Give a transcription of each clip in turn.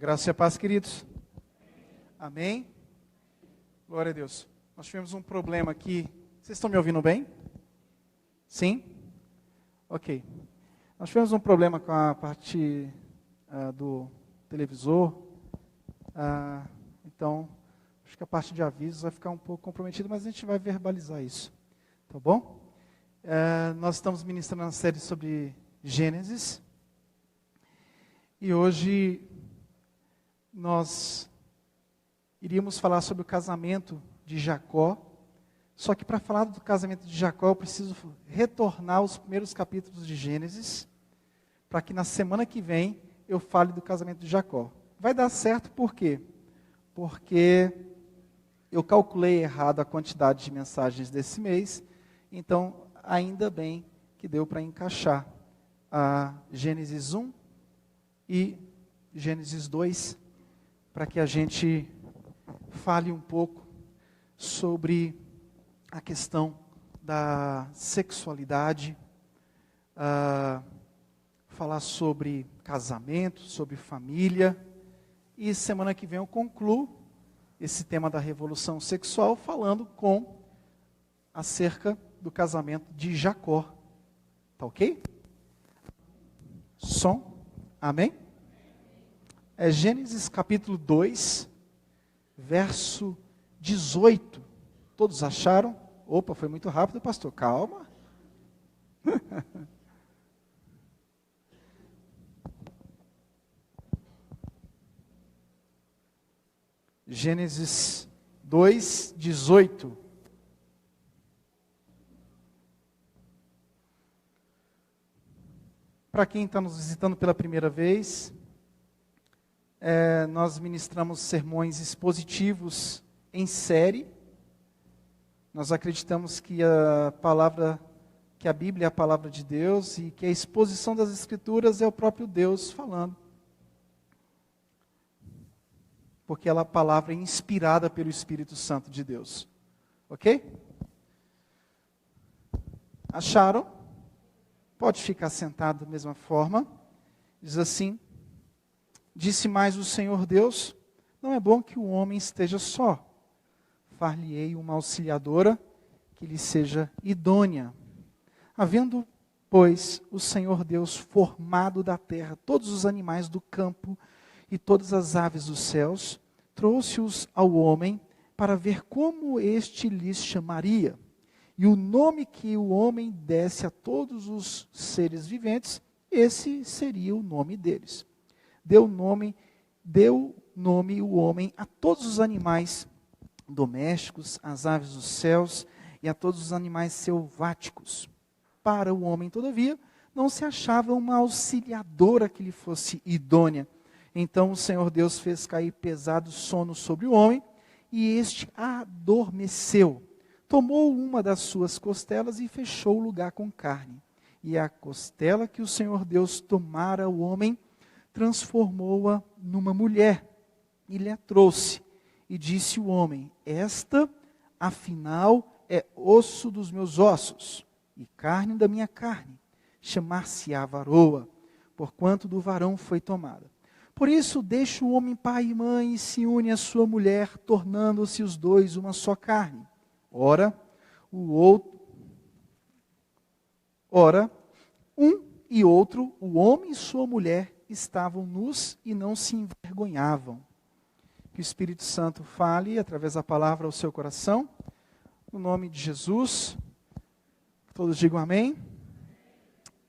Graça e a paz, queridos. Amém? Glória a Deus. Nós tivemos um problema aqui. Vocês estão me ouvindo bem? Sim? Ok. Nós tivemos um problema com a parte do televisor. Então, acho que a parte de avisos vai ficar um pouco comprometida, mas a gente vai verbalizar isso. Tá bom? Nós estamos ministrando uma série sobre Gênesis. E hoje nós iríamos falar sobre o casamento de Jacó. Só que para falar do casamento de Jacó, eu preciso retornar aos primeiros capítulos de Gênesis, para que na semana que vem eu fale do casamento de Jacó. Vai dar certo por quê? Porque eu calculei errado a quantidade de mensagens desse mês, então ainda bem que deu para encaixar a Gênesis 1 e Gênesis 2, para que a gente fale um pouco sobre a questão da sexualidade, falar sobre casamento, sobre família, e semana que vem eu concluo esse tema da revolução sexual falando acerca do casamento de Jacó. Tá ok? Som? Amém? É Gênesis capítulo 2, verso 18. Todos acharam? Opa, foi muito rápido, pastor. Calma. Gênesis 2, 18. Para quem está nos visitando pela primeira vez, nós ministramos sermões expositivos em série. Nós acreditamos que a Bíblia é a palavra de Deus e que a exposição das Escrituras é o próprio Deus falando. Porque ela é a palavra inspirada pelo Espírito Santo de Deus. Ok? Acharam? Pode ficar sentado da mesma forma. Diz assim: disse mais o Senhor Deus: não é bom que o homem esteja só. Far-lhe-ei uma auxiliadora que lhe seja idônea. Havendo, pois, o Senhor Deus formado da terra todos os animais do campo e todas as aves dos céus, trouxe-os ao homem para ver como este lhes chamaria. E o nome que o homem desse a todos os seres viventes, esse seria o nome deles. Deu nome o homem a todos os animais domésticos, às aves dos céus e a todos os animais selváticos. Para o homem, todavia, não se achava uma auxiliadora que lhe fosse idônea. Então o Senhor Deus fez cair pesado sono sobre o homem, e este adormeceu. Tomou uma das suas costelas e fechou o lugar com carne. E a costela que o Senhor Deus tomara ao homem, transformou-a numa mulher, e lhe a trouxe. E disse o homem: esta, afinal, é osso dos meus ossos, e carne da minha carne. Chamar-se-á varoa, porquanto do varão foi tomada. Por isso deixa o homem pai e mãe, e se une à sua mulher, tornando-se os dois uma só carne. Ora, um e outro, o homem e sua mulher, estavam nus e não se envergonhavam. Que o Espírito Santo fale através da palavra ao seu coração, no nome de Jesus. Todos digam amém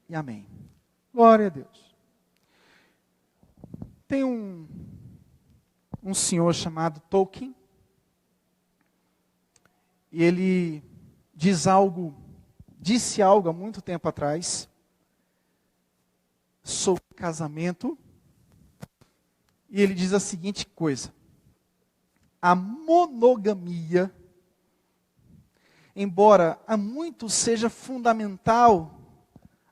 e amém. Glória a Deus. Tem um senhor chamado Tolkien, e ele disse algo há muito tempo atrás sobre casamento, e ele diz a seguinte coisa: a monogamia, embora a muitos seja fundamental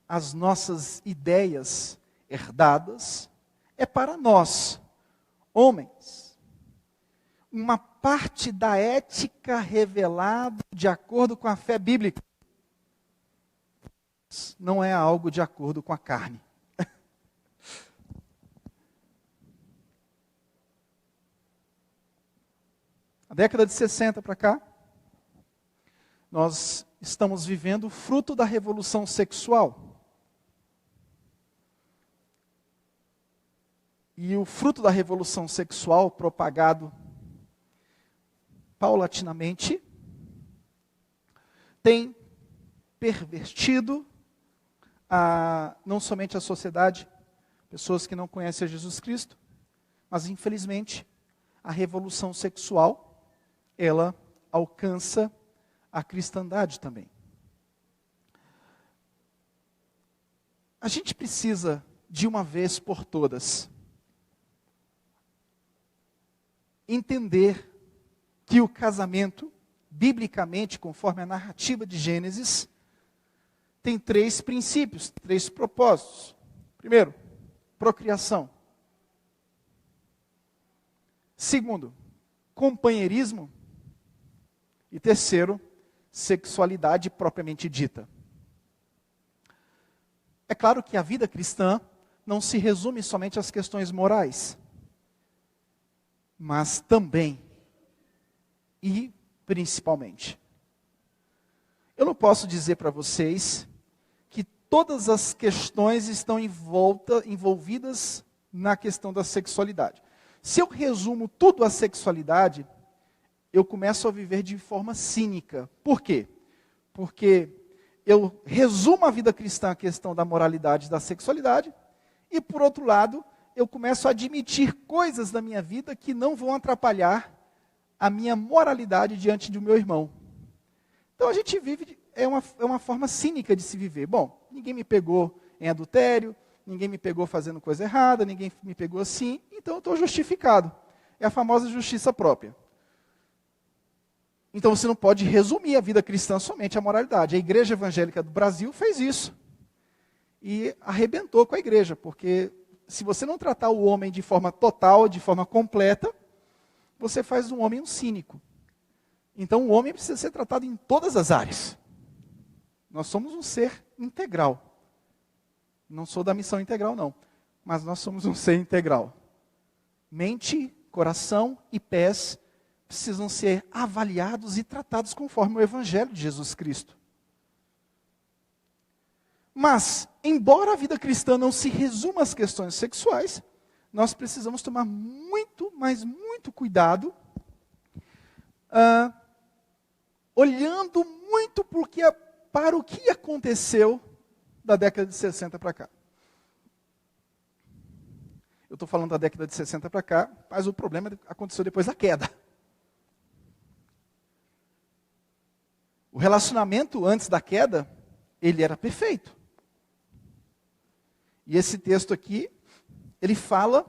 às nossas ideias herdadas, é para nós, homens, uma parte da ética revelada de acordo com a fé bíblica. Não é algo de acordo com a carne. A década de 60 para cá, nós estamos vivendo o fruto da revolução sexual. E o fruto da revolução sexual propagado paulatinamente tem pervertido não somente a sociedade, pessoas que não conhecem a Jesus Cristo, mas infelizmente a revolução sexual, ela alcança a cristandade também. A gente precisa, de uma vez por todas, entender que o casamento, biblicamente, conforme a narrativa de Gênesis, tem 3 princípios, 3 propósitos. Primeiro, procriação. Segundo, companheirismo. E terceiro, sexualidade propriamente dita. É claro que a vida cristã não se resume somente às questões morais, mas também e principalmente. Eu não posso dizer para vocês que todas as questões estão envolvidas na questão da sexualidade. Se eu resumo tudo à sexualidade, eu começo a viver de forma cínica. Por quê? Porque eu resumo a vida cristã à questão da moralidade e da sexualidade, e por outro lado, eu começo a admitir coisas da minha vida que não vão atrapalhar a minha moralidade diante do meu irmão. Então a gente vive, é uma forma cínica de se viver. Bom, ninguém me pegou em adultério, ninguém me pegou fazendo coisa errada, ninguém me pegou assim, então eu estou justificado. É a famosa justiça própria. Então você não pode resumir a vida cristã somente à moralidade. A Igreja Evangélica do Brasil fez isso. E arrebentou com a igreja, porque se você não tratar o homem de forma total, de forma completa, você faz um homem um cínico. Então o homem precisa ser tratado em todas as áreas. Nós somos um ser integral. Não sou da missão integral não, mas nós somos um ser integral. Mente, coração e pés precisam ser avaliados e tratados conforme o Evangelho de Jesus Cristo. Mas, embora a vida cristã não se resuma às questões sexuais, nós precisamos tomar muito, mas muito cuidado, olhando muito para o que aconteceu da década de 60 para cá. Eu estou falando da década de 60 para cá, mas o problema aconteceu depois da queda. O relacionamento antes da queda, ele era perfeito. E esse texto aqui, ele fala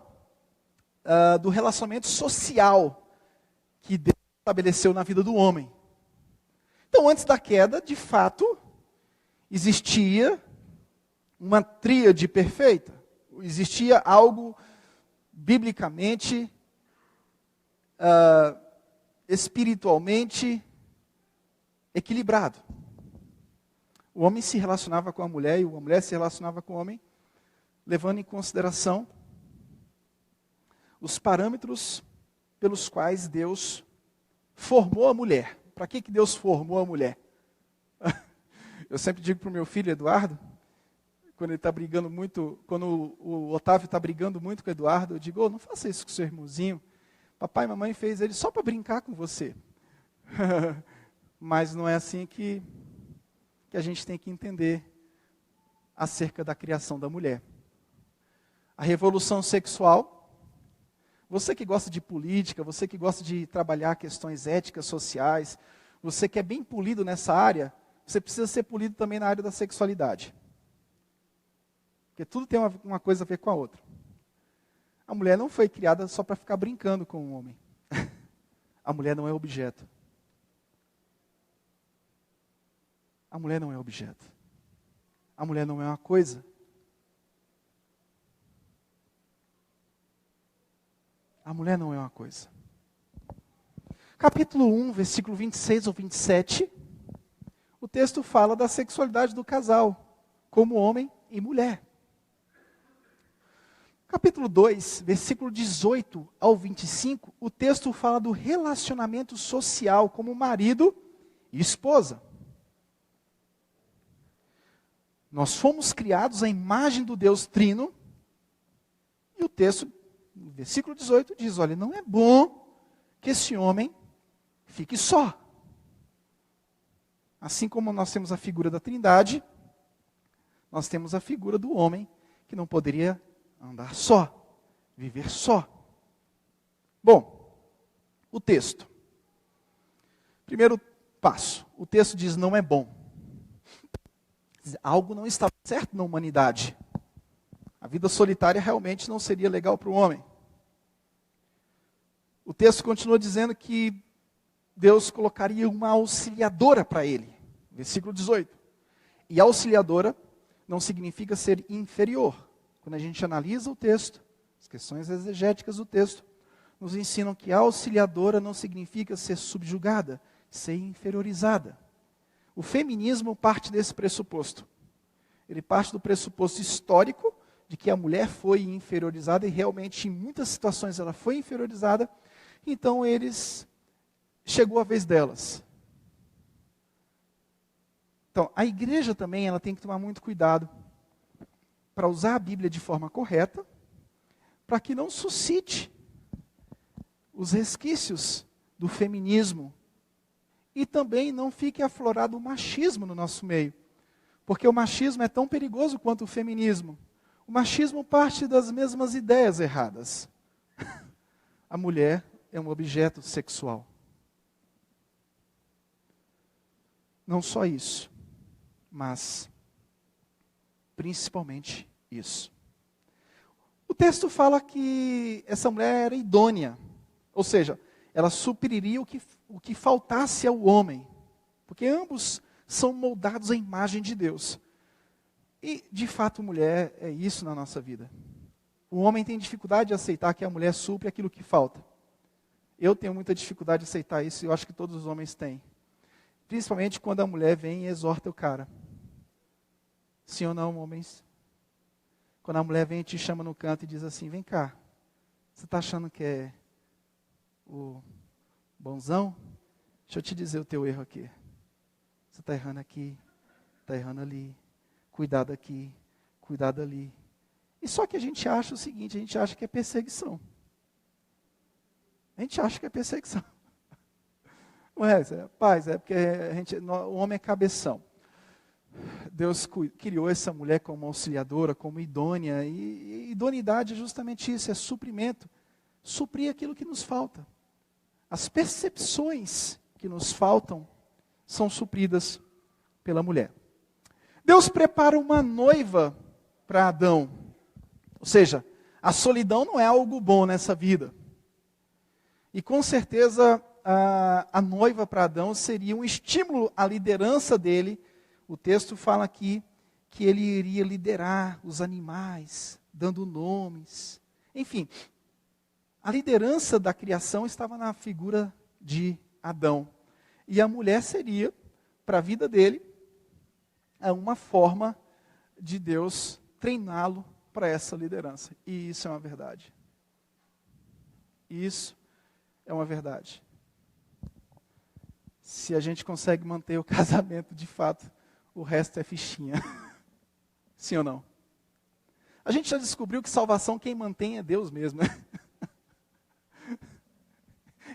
do relacionamento social que Deus estabeleceu na vida do homem. Então, antes da queda, de fato, existia uma tríade perfeita. Existia algo biblicamente, espiritualmente equilibrado. O homem se relacionava com a mulher e a mulher se relacionava com o homem, levando em consideração os parâmetros pelos quais Deus formou a mulher. Para que Deus formou a mulher? Eu sempre digo para o meu filho, Eduardo, quando ele está brigando muito, quando o Otávio está brigando muito com o Eduardo, eu digo, não faça isso com seu irmãozinho. Papai e mamãe fez ele só para brincar com você. Mas não é assim que a gente tem que entender acerca da criação da mulher. A revolução sexual, você que gosta de política, você que gosta de trabalhar questões éticas, sociais, você que é bem polido nessa área, você precisa ser polido também na área da sexualidade. Porque tudo tem uma coisa a ver com a outra. A mulher não foi criada só para ficar brincando com o homem. A mulher não é objeto. A mulher não é objeto. A mulher não é uma coisa. A mulher não é uma coisa. Capítulo 1, versículo 26 ou 27, o texto fala da sexualidade do casal, como homem e mulher. Capítulo 2, versículo 18 ao 25, o texto fala do relacionamento social como marido e esposa. Nós fomos criados à imagem do Deus Trino, e o texto, no versículo 18, diz, olha, não é bom que esse homem fique só. Assim como nós temos a figura da Trindade, nós temos a figura do homem que não poderia andar só, viver só. Bom, o texto. Primeiro passo, o texto diz não é bom. Algo não estava certo na humanidade. A vida solitária realmente não seria legal para o homem. O texto continua dizendo que Deus colocaria uma auxiliadora para ele. Versículo 18. E auxiliadora não significa ser inferior. Quando a gente analisa o texto, as questões exegéticas do texto, nos ensinam que auxiliadora não significa ser subjugada, ser inferiorizada. O feminismo parte desse pressuposto. Ele parte do pressuposto histórico de que a mulher foi inferiorizada e realmente em muitas situações ela foi inferiorizada. Então chegou a vez delas. Então, a igreja também ela tem que tomar muito cuidado para usar a Bíblia de forma correta, para que não suscite os resquícios do feminismo e também não fique aflorado o machismo no nosso meio. Porque o machismo é tão perigoso quanto o feminismo. O machismo parte das mesmas ideias erradas. A mulher é um objeto sexual. Não só isso, mas principalmente isso. O texto fala que essa mulher era idônea, ou seja, ela supriria o que faltasse ao homem, porque ambos são moldados à imagem de Deus. E, de fato, mulher é isso na nossa vida. O homem tem dificuldade de aceitar que a mulher supre aquilo que falta. Eu tenho muita dificuldade de aceitar isso, e eu acho que todos os homens têm. Principalmente quando a mulher vem e exorta o cara. Sim ou não, homens? Quando a mulher vem e te chama no canto e diz assim, vem cá, você está achando que é o bonzão? Deixa eu te dizer o teu erro aqui. Você está errando aqui, está errando ali, cuidado aqui, cuidado ali. E só que a gente acha o seguinte, a gente acha que é perseguição. A gente acha que é perseguição. Não é, paz, é porque o homem é cabeção. Deus criou essa mulher como auxiliadora, como idônea, e idoneidade é justamente isso, é suprimento. Suprir aquilo que nos falta. As percepções que nos faltam são supridas pela mulher. Deus prepara uma noiva para Adão. Ou seja, a solidão não é algo bom nessa vida. E com certeza a noiva para Adão seria um estímulo à liderança dele. O texto fala aqui que ele iria liderar os animais, dando nomes. Enfim, a liderança da criação estava na figura de Adão. E a mulher seria, para a vida dele, uma forma de Deus treiná-lo para essa liderança. E isso é uma verdade. Isso é uma verdade. Se a gente consegue manter o casamento de fato, o resto é fichinha. Sim ou não? A gente já descobriu que salvação quem mantém é Deus mesmo, né?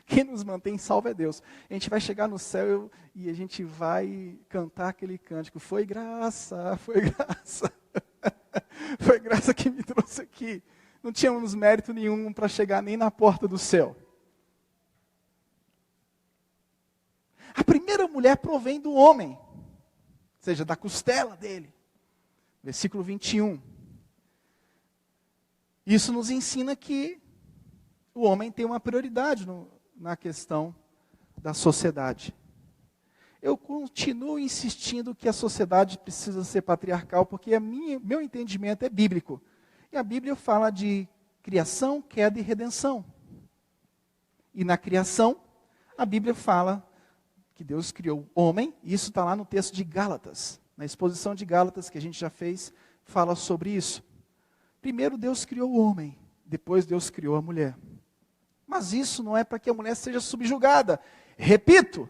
Quem nos mantém salvo é Deus. A gente vai chegar no céu e a gente vai cantar aquele cântico. Foi graça, foi graça. Foi graça que me trouxe aqui. Não tínhamos mérito nenhum para chegar nem na porta do céu. A primeira mulher provém do homem, ou seja, da costela dele. Versículo 21. Isso nos ensina que o homem tem uma prioridade na questão da sociedade. Eu continuo insistindo que a sociedade precisa ser patriarcal, porque meu entendimento é bíblico. E a Bíblia fala de criação, queda e redenção. E na criação, a Bíblia fala que Deus criou o homem, e isso está lá no texto de Gálatas. Na exposição de Gálatas que a gente já fez, fala sobre isso. Primeiro Deus criou o homem, depois Deus criou a mulher. Mas isso não é para que a mulher seja subjugada. Repito,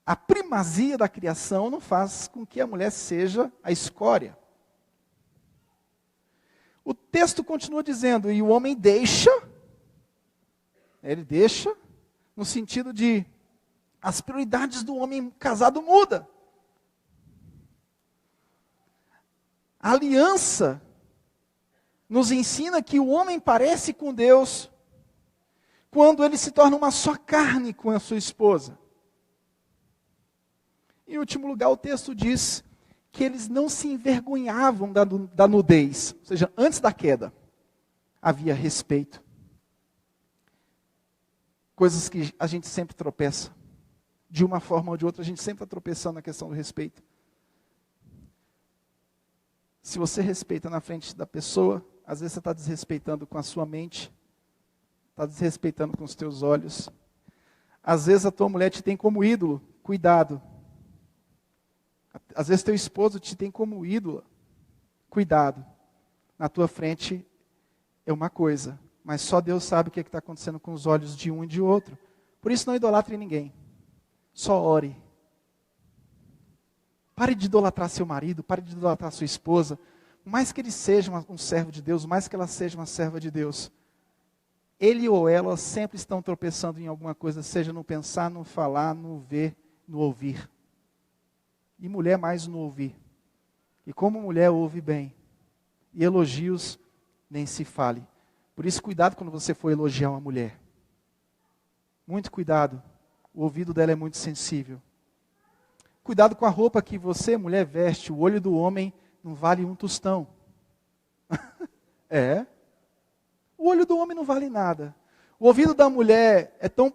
a primazia da criação não faz com que a mulher seja a escória. O texto continua dizendo, e o homem deixa, ele deixa, no sentido de, as prioridades do homem casado mudam. A aliança nos ensina que o homem parece com Deus quando ele se torna uma só carne com a sua esposa. Em último lugar, o texto diz que eles não se envergonhavam da nudez. Ou seja, antes da queda, havia respeito. Coisas que a gente sempre tropeça. De uma forma ou de outra, a gente sempre está tropeçando na questão do respeito. Se você respeita na frente da pessoa, às vezes você está desrespeitando com a sua mente, está desrespeitando com os teus olhos. Às vezes a tua mulher te tem como ídolo, cuidado. Às vezes teu esposo te tem como ídolo, cuidado. Na tua frente é uma coisa, mas só Deus sabe o que está acontecendo com os olhos de um e de outro. Por isso não idolatre ninguém, só ore. Pare de idolatrar seu marido, pare de idolatrar sua esposa. Por mais que ele seja um servo de Deus, por mais que ela seja uma serva de Deus, ele ou ela sempre estão tropeçando em alguma coisa, seja no pensar, no falar, no ver, no ouvir. E mulher mais no ouvir. E como mulher ouve bem. E elogios nem se fale. Por isso, cuidado quando você for elogiar uma mulher. Muito cuidado. O ouvido dela é muito sensível. Cuidado com a roupa que você, mulher, veste. O olho do homem não vale um tostão. É. O olho do homem não vale nada. O ouvido da mulher é tão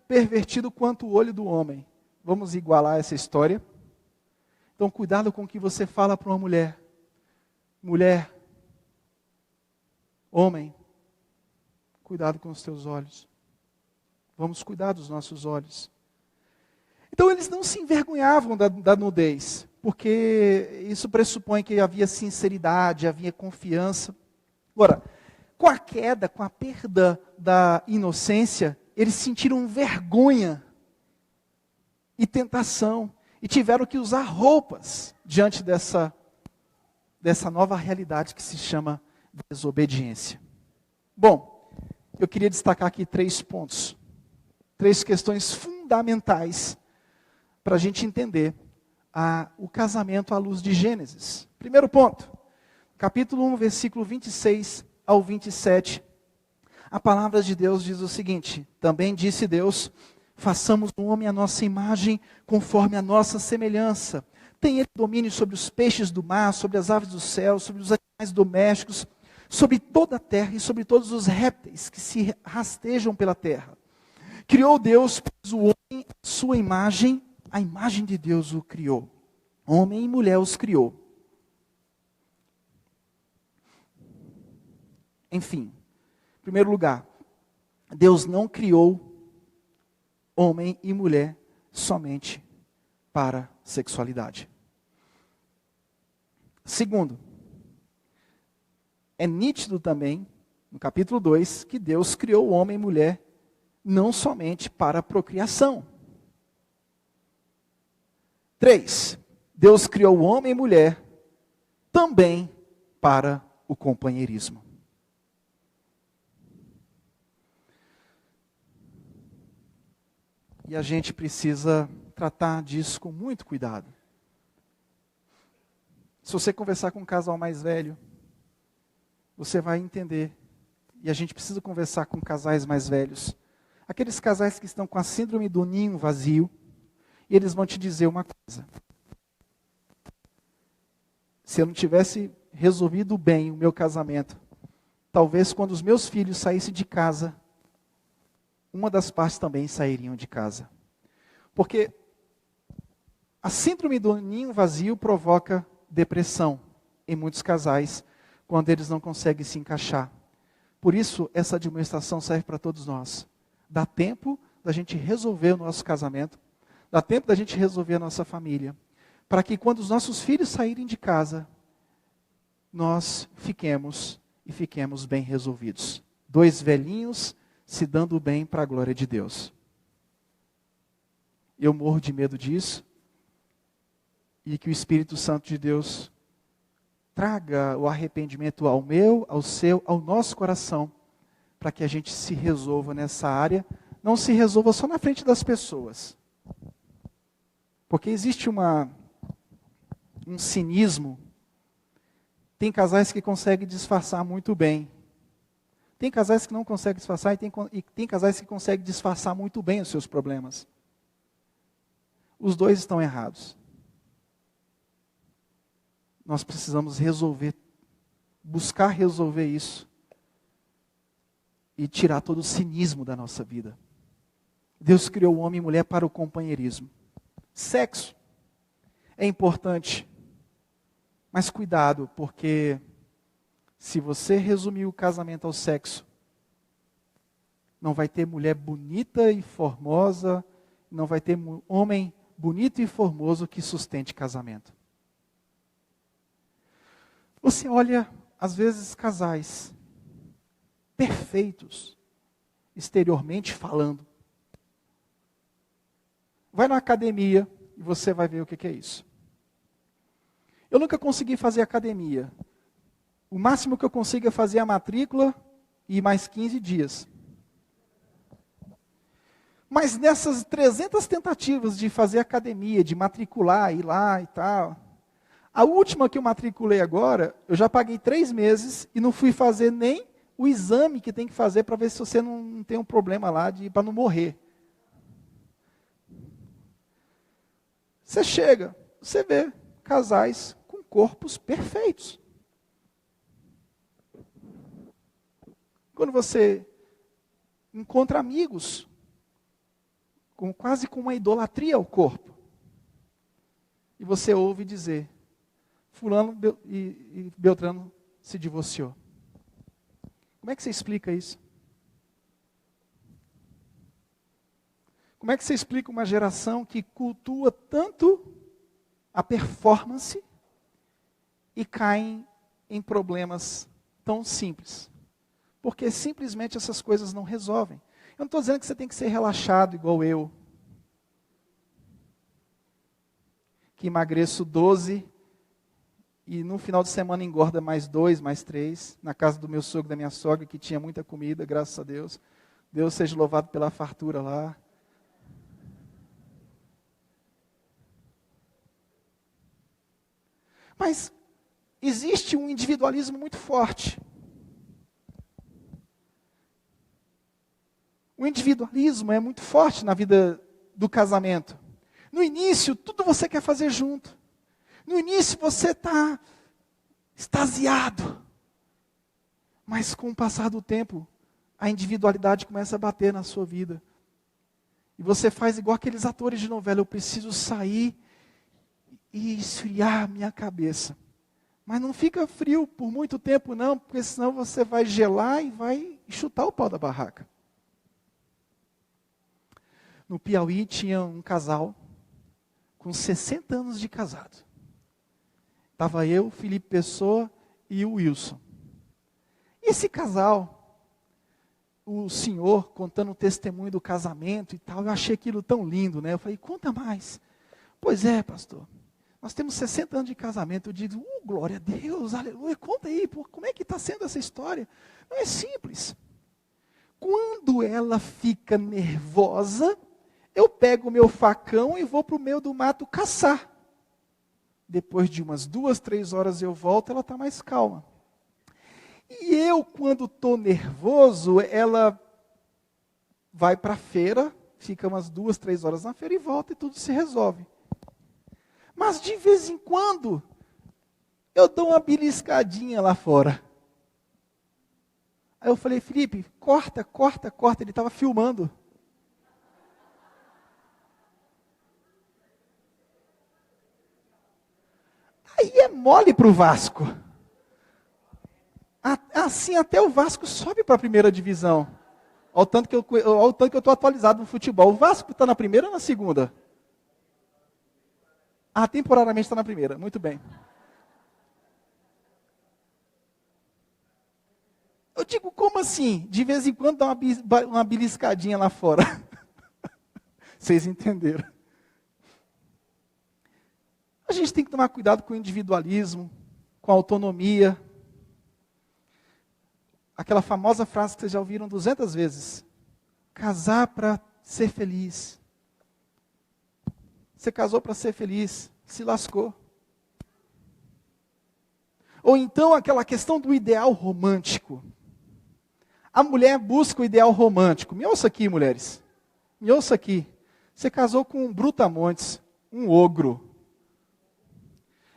pervertido quanto o olho do homem. Vamos igualar essa história. Então, cuidado com o que você fala para uma mulher. Mulher, homem, cuidado com os teus olhos. Vamos cuidar dos nossos olhos. Então, eles não se envergonhavam da nudez, porque isso pressupõe que havia sinceridade, havia confiança. Agora, com a queda, com a perda da inocência, eles sentiram vergonha e tentação. E tiveram que usar roupas diante dessa nova realidade que se chama desobediência. Bom, eu queria destacar aqui 3 pontos. 3 questões fundamentais para a gente entender o casamento à luz de Gênesis. Primeiro ponto, capítulo 1, versículo 26 ao 27. A palavra de Deus diz o seguinte: também disse Deus: façamos um homem à nossa imagem, conforme a nossa semelhança. Tem ele domínio sobre os peixes do mar, sobre as aves do céu, sobre os animais domésticos, sobre toda a terra e sobre todos os répteis que se rastejam pela terra. Criou Deus, pois, o homem, sua imagem, a imagem de Deus o criou. Homem e mulher os criou. Enfim, em primeiro lugar, Deus não criou homem e mulher somente para sexualidade. Segundo, é nítido também, no capítulo 2, que Deus criou homem e mulher não somente para a procriação. 3, Deus criou homem e mulher também para o companheirismo. E a gente precisa tratar disso com muito cuidado. Se você conversar com um casal mais velho, você vai entender. E a gente precisa conversar com casais mais velhos. Aqueles casais que estão com a síndrome do ninho vazio. E eles vão te dizer uma coisa: se eu não tivesse resolvido bem o meu casamento, talvez quando os meus filhos saíssem de casa, uma das partes também sairiam de casa. Porque a síndrome do ninho vazio provoca depressão em muitos casais, quando eles não conseguem se encaixar. Por isso, essa administração serve para todos nós. Dá tempo da gente resolver o nosso casamento, dá tempo da gente resolver a nossa família, para que quando os nossos filhos saírem de casa, nós fiquemos bem resolvidos. 2 velhinhos se dando bem para a glória de Deus. Eu morro de medo disso. E que o Espírito Santo de Deus traga o arrependimento ao meu, ao seu, ao nosso coração, para que a gente se resolva nessa área. Não se resolva só na frente das pessoas. Porque existe um cinismo. Tem casais que conseguem disfarçar muito bem. Tem casais que não conseguem disfarçar e tem casais que conseguem disfarçar muito bem os seus problemas. Os dois estão errados. Nós precisamos buscar resolver isso e tirar todo o cinismo da nossa vida. Deus criou o homem e mulher para o companheirismo. Sexo é importante, mas cuidado, porque se você resumir o casamento ao sexo, não vai ter mulher bonita e formosa, não vai ter homem bonito e formoso que sustente casamento. Você olha, às vezes, casais perfeitos, exteriormente falando. Vai na academia e você vai ver o que é isso. Eu nunca consegui fazer academia. O máximo que eu consigo é fazer a matrícula e mais 15 dias. Mas nessas 300 tentativas de fazer academia, de matricular, ir lá e tal, a última que eu matriculei agora, eu já paguei 3 meses e não fui fazer nem o exame que tem que fazer para ver se você não tem um problema lá, para não morrer. Você chega, você vê casais com corpos perfeitos. Quando você encontra amigos, quase com uma idolatria ao corpo, e você ouve dizer, fulano e Beltrano se divorciou. Como é que você explica isso? Como é que você explica uma geração que cultua tanto a performance e cai em problemas tão simples? Porque simplesmente essas coisas não resolvem. Eu não estou dizendo que você tem que ser relaxado igual eu, que emagreço 12 e no final de semana engorda mais 2, mais 3, na casa do meu sogro e da minha sogra, que tinha muita comida, graças a Deus. Deus seja louvado pela fartura lá. Mas existe um individualismo muito forte. O individualismo é muito forte na vida do casamento. No início, tudo você quer fazer junto. No início, você está extasiado. Mas com o passar do tempo, a individualidade começa a bater na sua vida. E você faz igual aqueles atores de novela. Eu preciso sair e esfriar minha cabeça. Mas não fica frio por muito tempo não, porque senão você vai gelar e vai chutar o pau da barraca. No Piauí tinha um casal com 60 anos de casado. Estava eu, Felipe Pessoa e o Wilson. E esse casal, o senhor contando o testemunho do casamento e tal, eu achei aquilo tão lindo, né? Eu falei, conta mais. Pois é, pastor. Nós temos 60 anos de casamento. Eu digo, glória a Deus, aleluia. Conta aí, como é que está sendo essa história? Não é simples. Quando ela fica nervosa, eu pego o meu facão e vou para o meio do mato caçar. Depois de umas 2, 3 horas eu volto, ela está mais calma. E eu, quando estou nervoso, ela vai para a feira, fica umas 2, 3 horas na feira e volta e tudo se resolve. Mas de vez em quando, eu dou uma beliscadinha lá fora. Aí eu falei, Felipe, corta. Ele estava filmando. Aí é mole para o Vasco. Assim até o Vasco sobe para a primeira divisão. Ao tanto que eu estou atualizado no futebol. O Vasco está na primeira ou na segunda? Temporariamente está na primeira. Muito bem. assim, de vez em quando dá uma beliscadinha lá fora. Vocês entenderam? A gente tem que tomar cuidado com o individualismo, com a autonomia. Aquela famosa frase que vocês já ouviram 200 vezes. Casar para ser feliz. Você casou para ser feliz, se lascou. Ou então aquela questão do ideal romântico. A mulher busca o ideal romântico. Me ouça aqui, mulheres. Me ouça aqui. Você casou com um brutamontes, um ogro.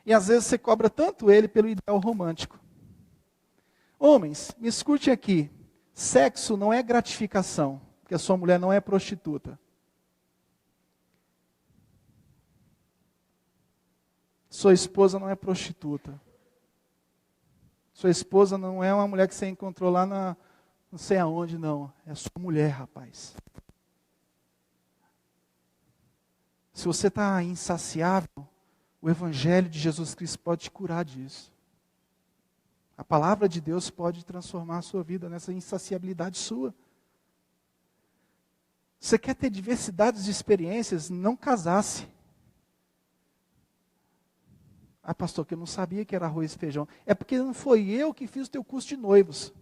E às vezes você cobra tanto ele pelo ideal romântico. Homens, me escute aqui. Sexo não é gratificação, porque a sua mulher não é prostituta. Sua esposa não é prostituta. Sua esposa não é uma mulher que você encontrou lá não sei aonde, não. É a sua mulher, rapaz. Se você está insaciável, o Evangelho de Jesus Cristo pode te curar disso. A palavra de Deus pode transformar a sua vida nessa insaciabilidade sua. Você quer ter diversidade de experiências? Não casasse. Ah, pastor, que eu não sabia que era arroz e feijão. É porque não foi eu que fiz o teu curso de noivos.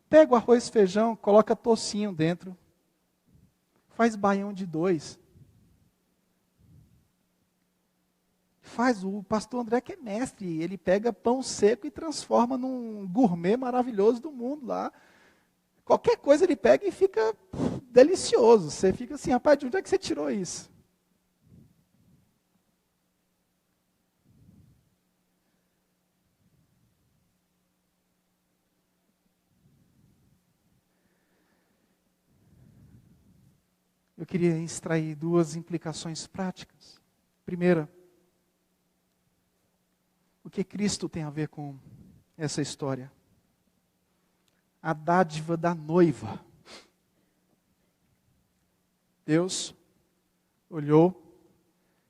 Pega o arroz e feijão, coloca tocinho dentro. Faz baião de 2. O pastor André que é mestre, ele pega pão seco e transforma num gourmet maravilhoso do mundo lá. Qualquer coisa ele pega e fica delicioso. Você fica assim, rapaz, de onde é que você tirou isso? Eu queria extrair 2 implicações práticas. Primeira, o que Cristo tem a ver com essa história? A dádiva da noiva. Deus olhou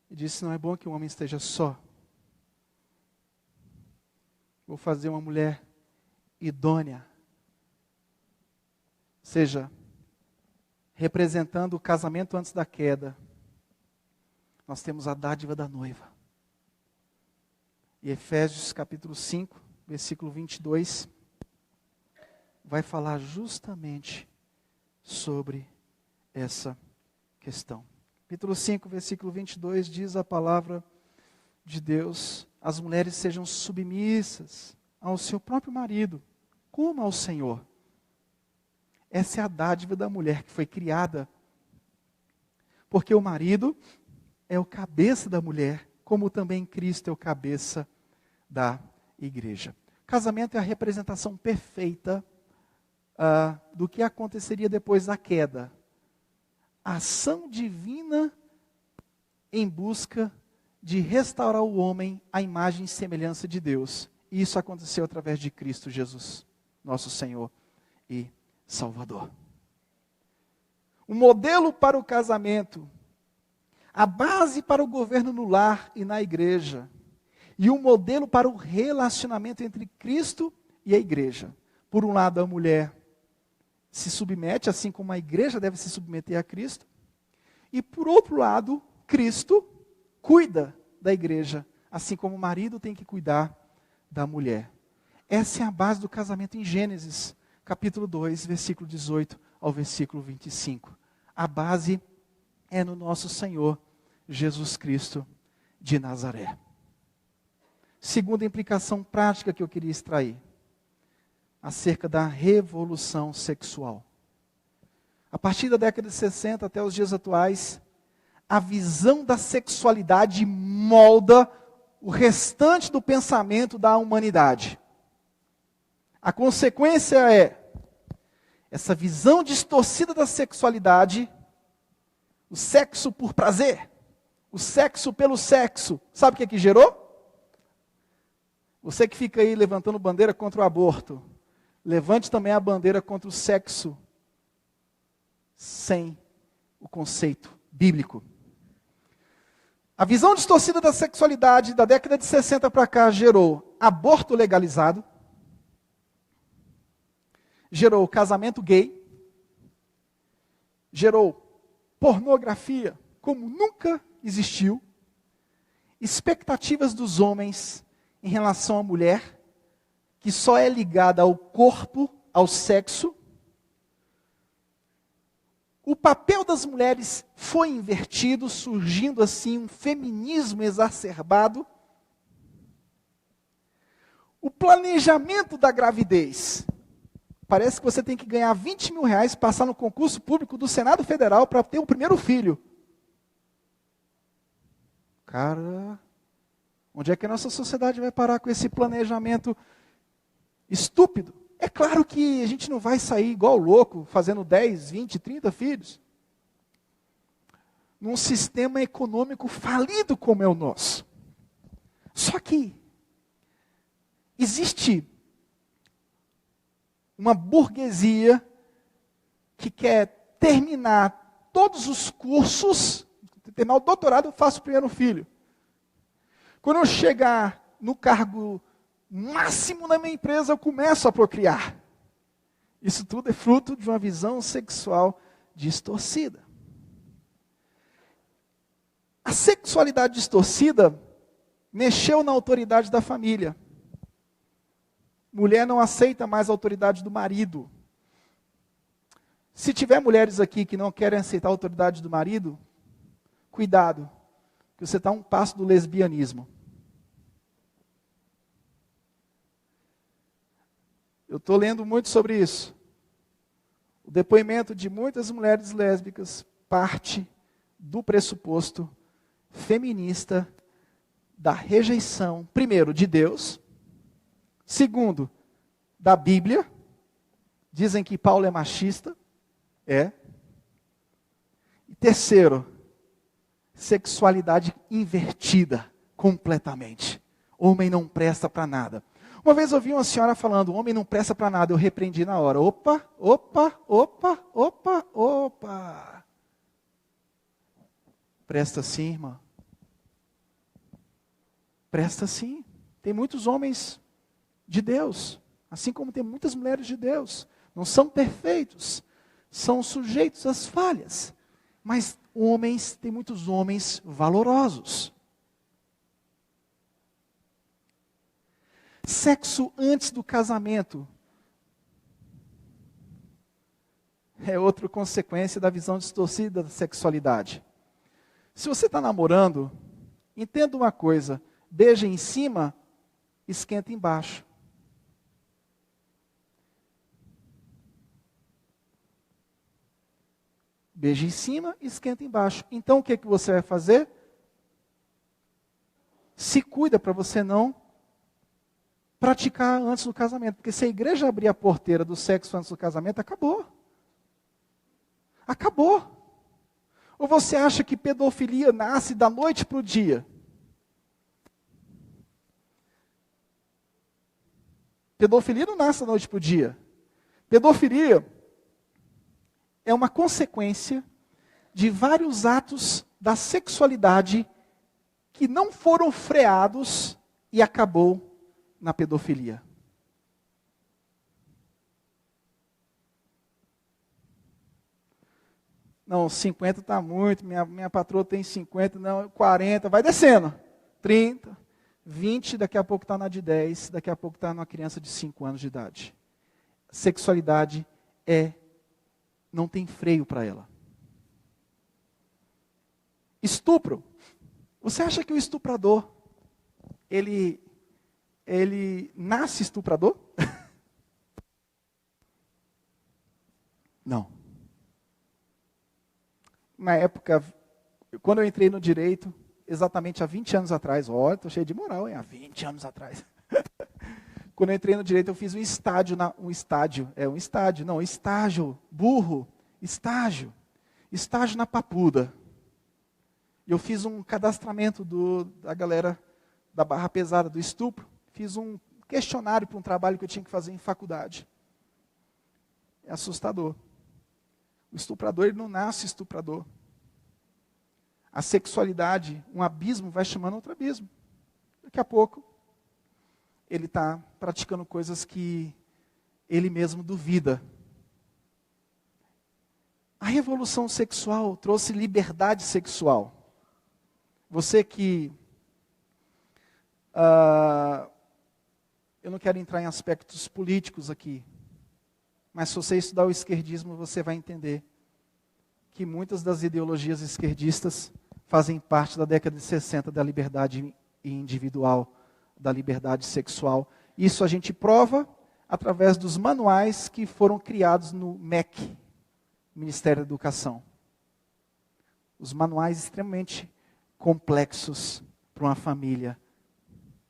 e disse, não é bom que o homem esteja só. Vou fazer uma mulher idônea. Ou seja, representando o casamento antes da queda, nós temos a dádiva da noiva. E Efésios capítulo 5, versículo 22, vai falar justamente sobre essa questão. Capítulo 5, versículo 22, diz a palavra de Deus, as mulheres sejam submissas ao seu próprio marido, como ao Senhor. Essa é a dádiva da mulher que foi criada, porque o marido é o cabeça da mulher, como também Cristo é o cabeça da igreja. Casamento é a representação perfeita do que aconteceria depois da queda. A ação divina em busca de restaurar o homem à imagem e semelhança de Deus. E isso aconteceu através de Cristo Jesus, nosso Senhor e Salvador. O modelo para o casamento, a base para o governo no lar e na igreja, e um modelo para o relacionamento entre Cristo e a igreja. Por um lado, a mulher se submete, assim como a igreja deve se submeter a Cristo, e por outro lado, Cristo cuida da igreja, assim como o marido tem que cuidar da mulher. Essa é a base do casamento em Gênesis, capítulo 2, versículo 18 ao versículo 25. A base é no nosso Senhor Jesus Cristo de Nazaré. Segunda implicação prática que eu queria extrair, acerca da revolução sexual. A partir da década de 60 até os dias atuais, a visão da sexualidade molda o restante do pensamento da humanidade. A consequência é essa visão distorcida da sexualidade, o sexo por prazer, o sexo pelo sexo. Sabe o que é que gerou? Você que fica aí levantando bandeira contra o aborto, levante também a bandeira contra o sexo sem o conceito bíblico. A visão distorcida da sexualidade da década de 60 para cá gerou aborto legalizado, gerou casamento gay, gerou pornografia como nunca existiu, expectativas dos homens em relação à mulher, que só é ligada ao corpo, ao sexo. O papel das mulheres foi invertido, surgindo assim um feminismo exacerbado. O planejamento da gravidez. Parece que você tem que ganhar 20 mil reais, passar no concurso público do Senado Federal para ter o primeiro filho. Cara, onde é que a nossa sociedade vai parar com esse planejamento estúpido? É claro que a gente não vai sair igual louco, fazendo 10, 20, 30 filhos. Num sistema econômico falido como é o nosso. Só que existe uma burguesia que quer terminar todos os cursos, terminar o doutorado, eu faço o primeiro filho. Quando eu chegar no cargo máximo na minha empresa, eu começo a procriar. Isso tudo é fruto de uma visão sexual distorcida. A sexualidade distorcida mexeu na autoridade da família. Mulher não aceita mais a autoridade do marido. Se tiver mulheres aqui que não querem aceitar a autoridade do marido, cuidado, que você está a um passo do lesbianismo. Eu estou lendo muito sobre isso. O depoimento de muitas mulheres lésbicas parte do pressuposto feminista da rejeição, primeiro, de Deus, segundo, da Bíblia. Dizem que Paulo é machista. É. E terceiro, sexualidade invertida completamente. Homem não presta para nada. Uma vez eu ouvi uma senhora falando, o homem não presta para nada, eu repreendi na hora. Opa, opa, opa, opa, opa. Presta sim, irmã. Presta sim. Tem muitos homens de Deus, assim como tem muitas mulheres de Deus. Não são perfeitos, são sujeitos às falhas. Mas tem muitos homens valorosos. Sexo antes do casamento é outra consequência da visão distorcida da sexualidade. Se você está namorando, entenda uma coisa: beija em cima, esquenta embaixo. Beija em cima, esquenta embaixo. Então o que você vai fazer? Se cuida para você não praticar antes do casamento. Porque se a igreja abrir a porteira do sexo antes do casamento, acabou. Acabou. Ou você acha que pedofilia nasce da noite para o dia? Pedofilia não nasce da noite para o dia. Pedofilia é uma consequência de vários atos da sexualidade que não foram freados e acabou na pedofilia. Não, 50 está muito, minha patroa tem 50, não, 40, vai descendo. 30, 20, daqui a pouco está na de 10, daqui a pouco está numa criança de 5 anos de idade. Sexualidade não tem freio para ela. Estupro. Você acha que o estuprador, ele nasce estuprador? Não. Na época, quando eu entrei no direito, exatamente há 20 anos atrás, olha, estou cheio de moral, hein? Há 20 anos atrás. Quando eu entrei no direito, eu fiz estágio, estágio na Papuda. E eu fiz um cadastramento da galera da barra pesada do estupro, fiz um questionário para um trabalho que eu tinha que fazer em faculdade. É assustador. O estuprador, ele não nasce estuprador. A sexualidade, um abismo vai chamando outro abismo. Daqui a pouco, ele está praticando coisas que ele mesmo duvida. A revolução sexual trouxe liberdade sexual. Você que... eu não quero entrar em aspectos políticos aqui, mas se você estudar o esquerdismo, você vai entender que muitas das ideologias esquerdistas fazem parte da década de 60 da liberdade individual, da liberdade sexual. Isso a gente prova através dos manuais que foram criados no MEC, Ministério da Educação. Os manuais extremamente complexos para uma família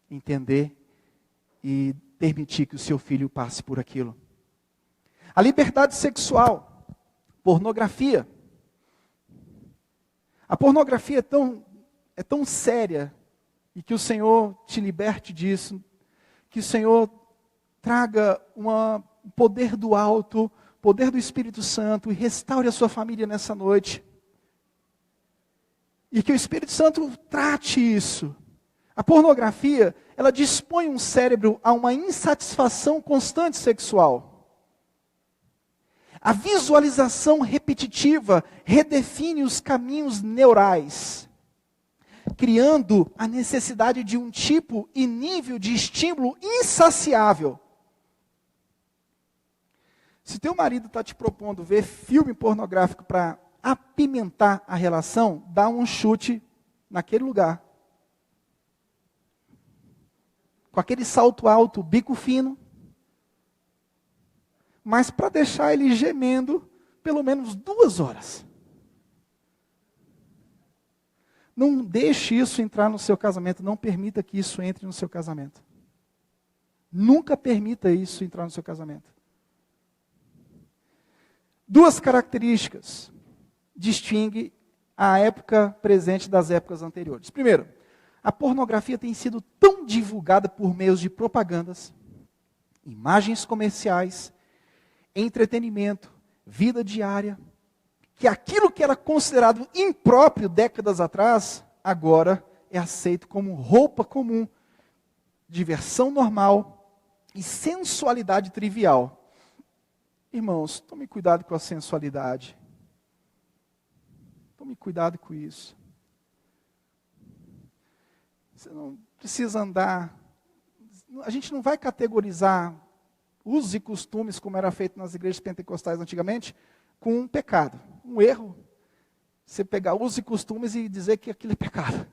entender e permitir que o seu filho passe por aquilo. A liberdade sexual, pornografia. A pornografia é tão séria, e que o Senhor te liberte disso, que o Senhor traga um poder do alto, poder do Espírito Santo, e restaure a sua família nessa noite. E que o Espírito Santo trate isso. A pornografia, ela dispõe um cérebro a uma insatisfação constante sexual. A visualização repetitiva redefine os caminhos neurais, criando a necessidade de um tipo e nível de estímulo insaciável. Se teu marido está te propondo ver filme pornográfico para apimentar a relação, dá um chute naquele lugar. Com aquele salto alto, bico fino, mas para deixar ele gemendo pelo menos 2 horas. Não deixe isso entrar no seu casamento, não permita que isso entre no seu casamento. Nunca permita isso entrar no seu casamento. 2 características distinguem a época presente das épocas anteriores. Primeiro, a pornografia tem sido tão divulgada por meios de propagandas, imagens comerciais, entretenimento, vida diária, que aquilo que era considerado impróprio décadas atrás, agora é aceito como roupa comum, diversão normal e sensualidade trivial. Irmãos, tome cuidado com a sensualidade. Tome cuidado com isso. Você não precisa andar... A gente não vai categorizar usos e costumes, como era feito nas igrejas pentecostais antigamente, com um pecado, um erro. Você pegar usos e costumes e dizer que aquilo é pecado.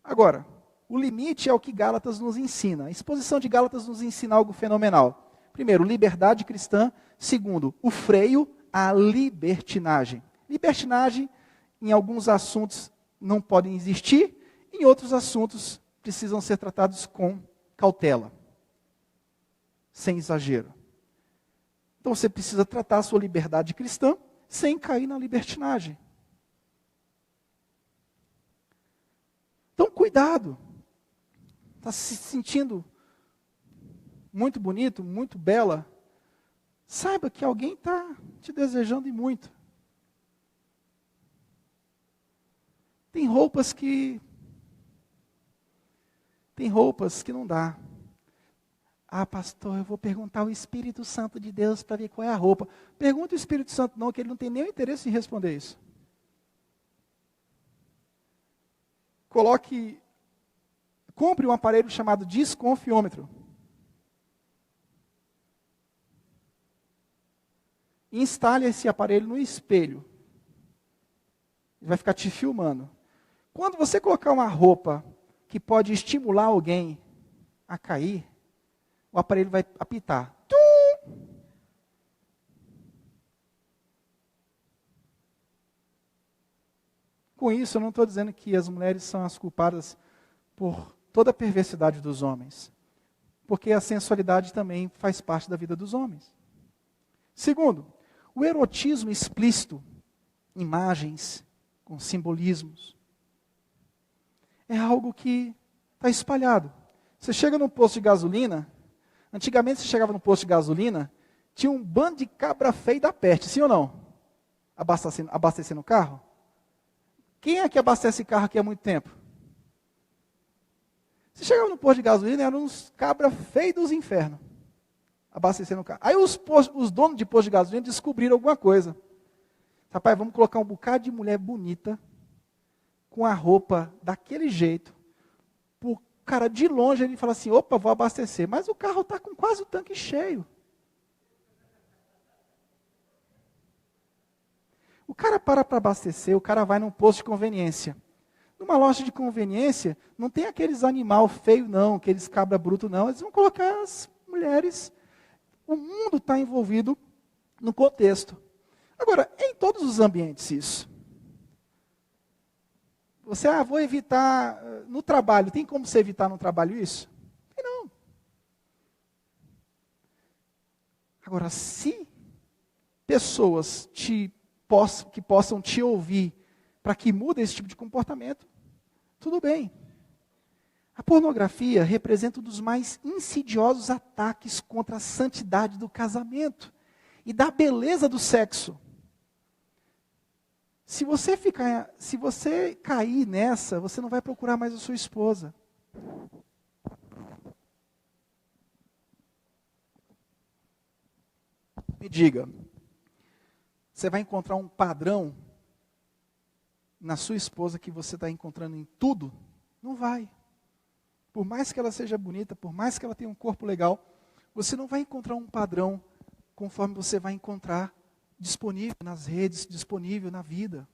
Agora, o limite é o que Gálatas nos ensina. A exposição de Gálatas nos ensina algo fenomenal. Primeiro, liberdade cristã. Segundo, o freio à libertinagem. Libertinagem, em alguns assuntos, não podem existir. Em outros assuntos, precisam ser tratados com cautela. Sem exagero. Então você precisa tratar a sua liberdade cristã sem cair na libertinagem. Então cuidado. Está se sentindo muito bonito, muito bela? Saiba que alguém está te desejando e muito. Tem roupas que não dá. Ah, pastor, eu vou perguntar ao Espírito Santo de Deus para ver qual é a roupa. Pergunta o Espírito Santo não, que ele não tem nenhum interesse em responder isso. Compre um aparelho chamado desconfiômetro. Instale esse aparelho no espelho. Ele vai ficar te filmando. Quando você colocar uma roupa que pode estimular alguém a cair, o aparelho vai apitar. Tum! Com isso, eu não estou dizendo que as mulheres são as culpadas por toda a perversidade dos homens. Porque a sensualidade também faz parte da vida dos homens. Segundo, o erotismo explícito, imagens com simbolismos, é algo que está espalhado. Você chega num posto de gasolina, antigamente você chegava no posto de gasolina, tinha um bando de cabra feio da peste, sim ou não? Abastecendo o carro? Quem é que abastece carro aqui há muito tempo? Você chegava no posto de gasolina, eram uns cabra feios dos infernos, abastecendo o carro. Aí os donos de posto de gasolina descobriram alguma coisa. Rapaz, vamos colocar um bocado de mulher bonita, com a roupa daquele jeito. O cara de longe, ele fala assim, opa, vou abastecer. Mas o carro está com quase o tanque cheio. O cara para abastecer, o cara vai num posto de conveniência. Numa loja de conveniência, não tem aqueles animal feio não, aqueles cabra bruto não. Eles vão colocar as mulheres. O mundo está envolvido no contexto. Agora, em todos os ambientes isso. Você, vou evitar no trabalho. Tem como você evitar no trabalho isso? Tem não. Agora, se pessoas que possam te ouvir para que mude esse tipo de comportamento, tudo bem. A pornografia representa um dos mais insidiosos ataques contra a santidade do casamento e da beleza do sexo. Se você cair nessa, você não vai procurar mais a sua esposa. Me diga, você vai encontrar um padrão na sua esposa que você está encontrando em tudo? Não vai. Por mais que ela seja bonita, por mais que ela tenha um corpo legal, você não vai encontrar um padrão conforme você vai encontrar disponível nas redes, disponível na vida.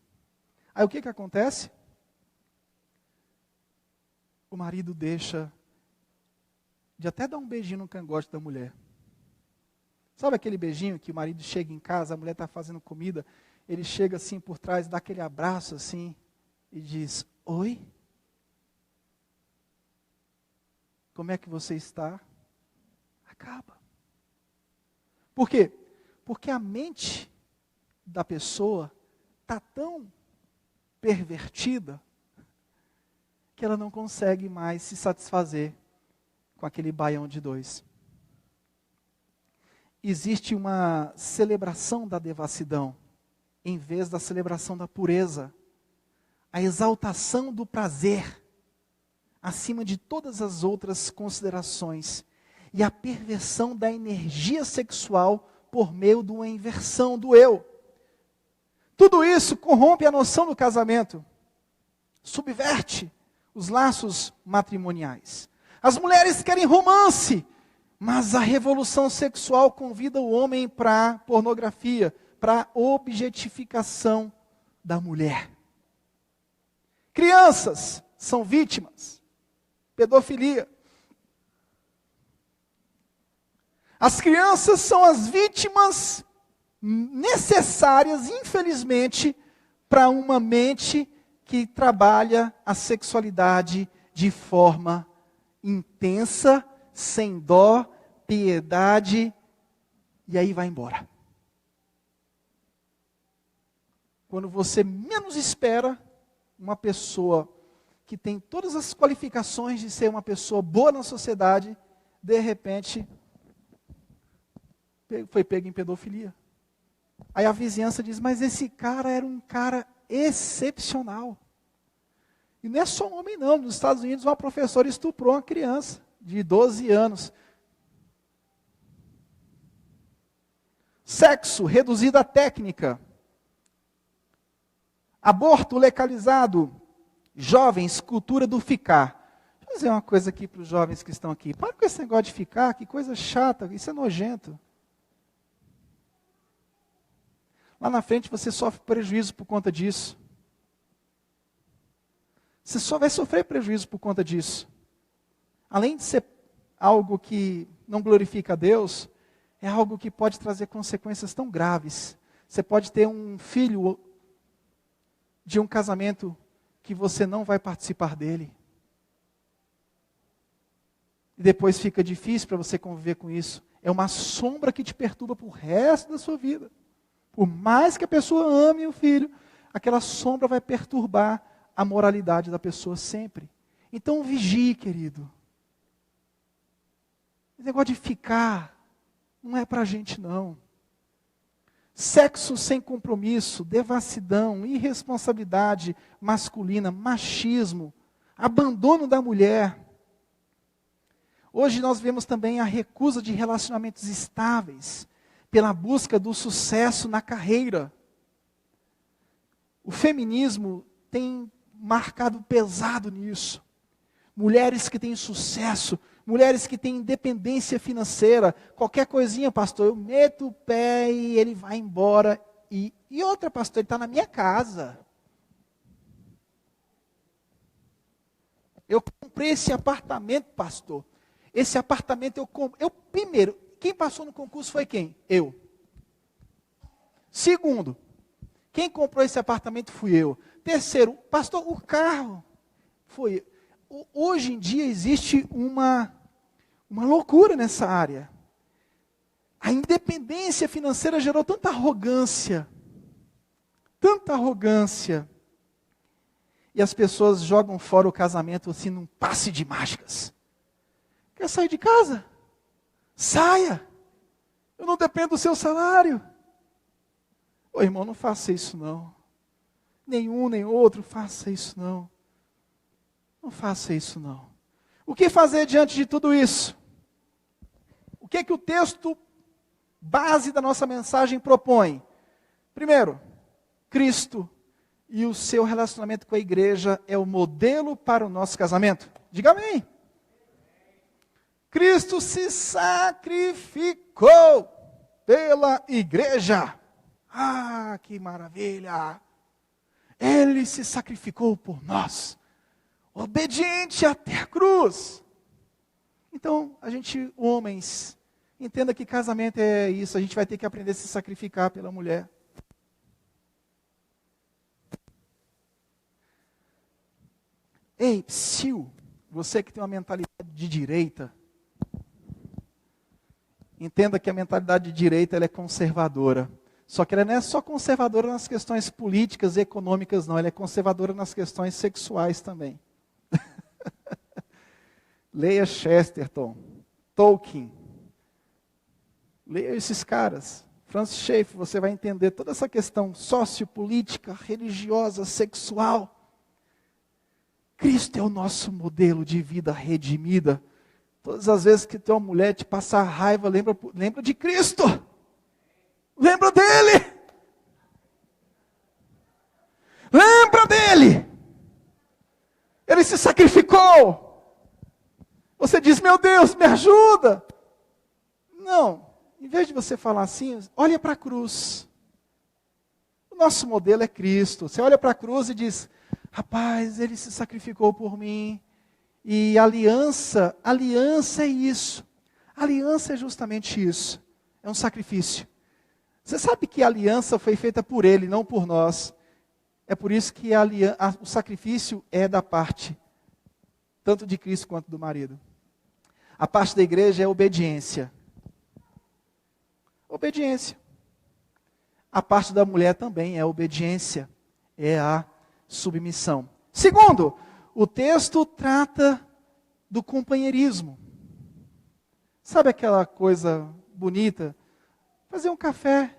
Aí o que acontece? O marido deixa de até dar um beijinho no cangote da mulher. Sabe aquele beijinho que o marido chega em casa, a mulher está fazendo comida, ele chega assim por trás, dá aquele abraço assim e diz, oi? Como é que você está? Acaba. Por quê? Porque a mente da pessoa está tão pervertida que ela não consegue mais se satisfazer com aquele baião de dois. Existe uma celebração da devassidão, em vez da celebração da pureza. A exaltação do prazer, acima de todas as outras considerações. E a perversão da energia sexual por meio de uma inversão do eu. Tudo isso corrompe a noção do casamento. Subverte os laços matrimoniais. As mulheres querem romance, mas a revolução sexual convida o homem para a pornografia, para a objetificação da mulher. Crianças são vítimas. Pedofilia. As crianças são as vítimas necessárias, infelizmente, para uma mente que trabalha a sexualidade de forma intensa, sem dó, piedade, e aí vai embora. Quando você menos espera, uma pessoa que tem todas as qualificações de ser uma pessoa boa na sociedade, de repente, foi pego em pedofilia. Aí a vizinhança diz, mas esse cara era um cara excepcional. E não é só um homem não, nos Estados Unidos uma professora estuprou uma criança de 12 anos. Sexo reduzido à técnica. Aborto legalizado. Jovens, cultura do ficar. Deixa eu dizer uma coisa aqui para os jovens que estão aqui. Para com esse negócio de ficar, que coisa chata, isso é nojento. Lá na frente você sofre prejuízo por conta disso. Você só vai sofrer prejuízo por conta disso. Além de ser algo que não glorifica a Deus, é algo que pode trazer consequências tão graves. Você pode ter um filho de um casamento que você não vai participar dele. E depois fica difícil para você conviver com isso. É uma sombra que te perturba para o resto da sua vida. Por mais que a pessoa ame o filho, aquela sombra vai perturbar a moralidade da pessoa sempre. Então vigie, querido. Esse negócio de ficar não é para a gente não. Sexo sem compromisso, devassidão, irresponsabilidade masculina, machismo, abandono da mulher. Hoje nós vemos também a recusa de relacionamentos estáveis, pela busca do sucesso na carreira. O feminismo tem marcado pesado nisso. Mulheres que têm sucesso, mulheres que têm independência financeira, qualquer coisinha, pastor, eu meto o pé e ele vai embora. E outra, pastor, ele está na minha casa. Eu comprei esse apartamento, pastor. Esse apartamento eu comprei. Primeiro, quem passou no concurso foi quem? Eu. Segundo, quem comprou esse apartamento fui eu. Terceiro, pastor, o carro foi eu. Hoje em dia existe uma loucura nessa área. A independência financeira gerou tanta arrogância. E as pessoas jogam fora o casamento assim num passe de mágicas. Quer sair de casa? Saia. Eu não dependo do seu salário. Ô irmão, não faça isso não. Nenhum, nem outro, faça isso não. Não faça isso não. O que fazer diante de tudo isso? O que o texto base da nossa mensagem propõe? Primeiro, Cristo e o seu relacionamento com a igreja é o modelo para o nosso casamento. Diga amém. Cristo se sacrificou pela igreja. Ah, que maravilha! Ele se sacrificou por nós, obediente até a cruz. Então, homens, entenda que casamento é isso, a gente vai ter que aprender a se sacrificar pela mulher. Ei, psiu, você que tem uma mentalidade de direita, entenda que a mentalidade de direita ela é conservadora. Só que ela não é só conservadora nas questões políticas e econômicas, não. Ela é conservadora nas questões sexuais também. Leia Chesterton, Tolkien. Leia esses caras. Francis Schaeffer, você vai entender toda essa questão sociopolítica, religiosa, sexual. Cristo é o nosso modelo de vida redimida. Todas as vezes que tua mulher te passar raiva, lembra de Cristo. Lembra dele. Lembra dele. Ele se sacrificou. Você diz, meu Deus, me ajuda. Não, em vez de você falar assim, olha para a cruz. O nosso modelo é Cristo. Você olha para a cruz e diz, rapaz, ele se sacrificou por mim. E aliança é isso. Aliança é justamente isso. É um sacrifício. Você sabe que a aliança foi feita por ele, não por nós. É por isso que o sacrifício é da parte, tanto de Cristo quanto do marido. A parte da igreja é obediência. Obediência. A parte da mulher também é obediência. É a submissão. Segundo, o texto trata do companheirismo. Sabe aquela coisa bonita? Fazer um café,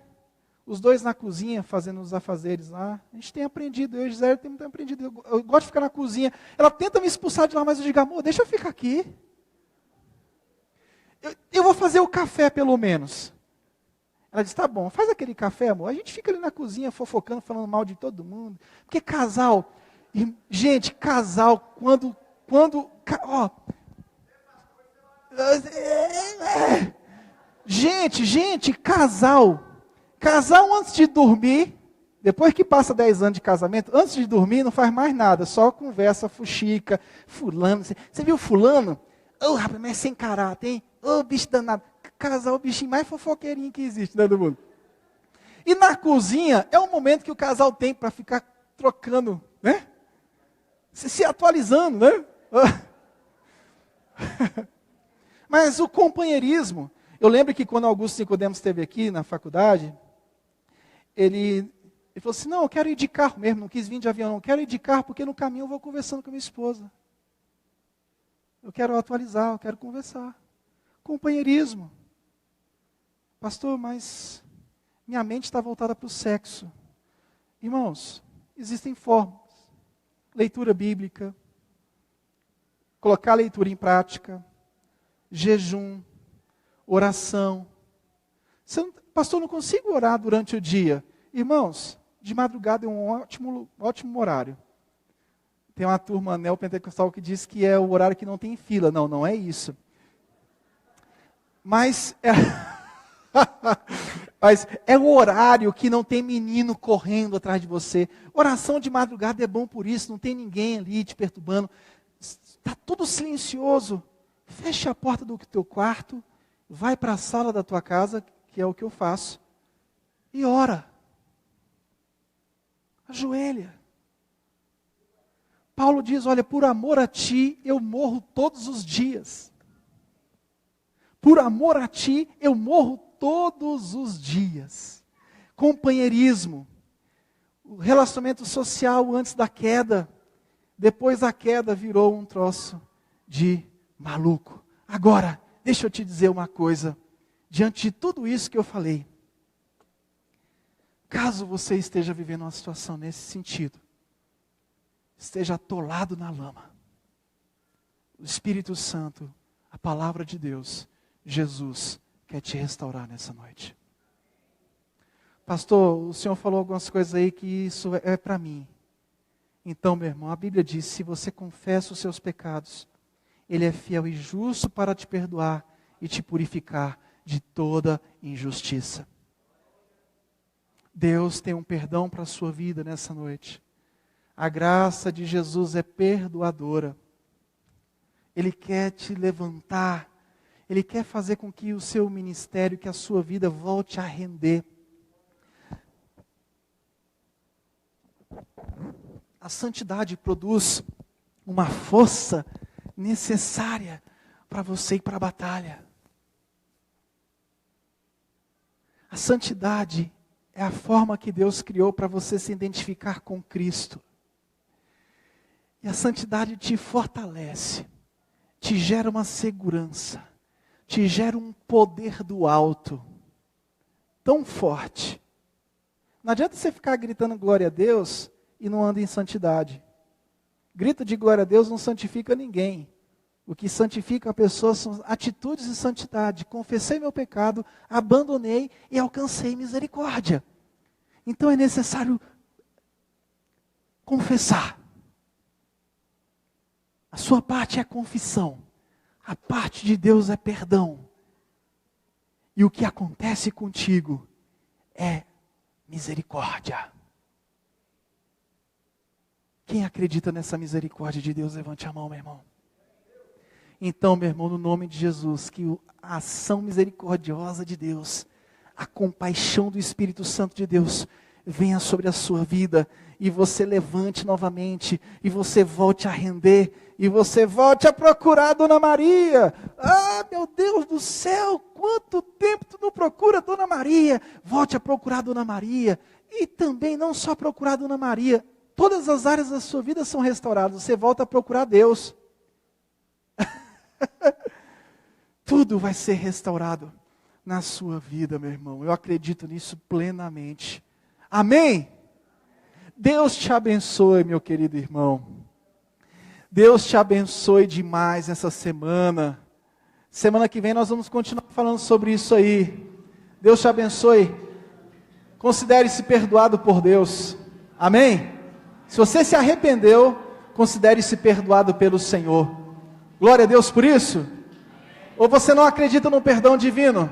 os dois na cozinha, fazendo os afazeres lá. A gente tem aprendido, eu e Gisele temos aprendido. Eu gosto de ficar na cozinha. Ela tenta me expulsar de lá, mas eu digo, amor, deixa eu ficar aqui. Eu vou fazer o café, pelo menos. Ela diz, tá bom, faz aquele café, amor. A gente fica ali na cozinha, fofocando, falando mal de todo mundo. Porque casal, gente, casal, quando ó, Gente, casal antes de dormir, depois que passa 10 anos de casamento, antes de dormir não faz mais nada, só conversa, fuxica, fulano, você viu fulano? Ô, rapaz, mas é sem caráter, hein? Ô, bicho danado. Casal é o bichinho mais fofoqueirinho que existe, né, do mundo. E na cozinha, é o momento que o casal tem para ficar trocando, né? Se atualizando, né? Mas o companheirismo, eu lembro que quando Augusto Nicodemos esteve aqui na faculdade, ele falou assim, não, eu quero ir de carro mesmo, não quis vir de avião, não, eu quero ir de carro porque no caminho eu vou conversando com a minha esposa. Eu quero atualizar, eu quero conversar. Companheirismo. Pastor, mas minha mente está voltada para o sexo. Irmãos, existem formas. Leitura bíblica, colocar a leitura em prática, jejum, oração. Pastor, não consigo orar durante o dia. Irmãos, de madrugada é um ótimo horário. Tem uma turma neopentecostal que diz que é o horário que não tem fila. Não, não é isso. Mas é o horário que não tem menino correndo atrás de você. Oração de madrugada é bom por isso, não tem ninguém ali te perturbando. Está tudo silencioso. Feche a porta do teu quarto, vai para a sala da tua casa, que é o que eu faço, e ora. Ajoelha. Paulo diz, olha, por amor a ti eu morro todos os dias. Por amor a ti eu morro todos os dias. Companheirismo, o relacionamento social antes da queda, depois da queda virou um troço de maluco. Agora, deixa eu te dizer uma coisa, diante de tudo isso que eu falei, caso você esteja vivendo uma situação nesse sentido, esteja atolado na lama, o Espírito Santo, a palavra de Deus, Jesus, quer te restaurar nessa noite. Pastor, o senhor falou algumas coisas aí que isso é para mim. Então, meu irmão, a Bíblia diz, se você confessa os seus pecados, Ele é fiel e justo para te perdoar e te purificar de toda injustiça. Deus tem um perdão para a sua vida nessa noite. A graça de Jesus é perdoadora. Ele quer te levantar. Ele quer fazer com que o seu ministério, que a sua vida volte a render. A santidade produz uma força necessária para você ir para a batalha. A santidade é a forma que Deus criou para você se identificar com Cristo. E a santidade te fortalece, te gera uma segurança, te gera um poder do alto, tão forte. Não adianta você ficar gritando glória a Deus e não anda em santidade. Grito de glória a Deus não santifica ninguém. O que santifica a pessoa são atitudes de santidade. Confessei meu pecado, abandonei e alcancei misericórdia. Então é necessário confessar. A sua parte é confissão. A parte de Deus é perdão. E o que acontece contigo é misericórdia. Quem acredita nessa misericórdia de Deus, levante a mão, meu irmão. Então, meu irmão, no nome de Jesus, que a ação misericordiosa de Deus, a compaixão do Espírito Santo de Deus, venha sobre a sua vida, e você levante novamente, e você volte a render, e você volte a procurar a Dona Maria. Ah, meu Deus do céu, quanto tempo tu não procura a Dona Maria? Volte a procurar a Dona Maria, e também não só procurar a Dona Maria, todas as áreas da sua vida são restauradas, você volta a procurar Deus. Tudo vai ser restaurado na sua vida, meu irmão. Eu acredito nisso plenamente. Amém? Deus te abençoe, meu querido irmão. Deus te abençoe demais essa semana. Semana que vem nós vamos continuar falando sobre isso aí. Deus te abençoe. Considere-se perdoado por Deus. Amém? Se você se arrependeu, considere-se perdoado pelo Senhor. Glória a Deus por isso? Ou você não acredita no perdão divino?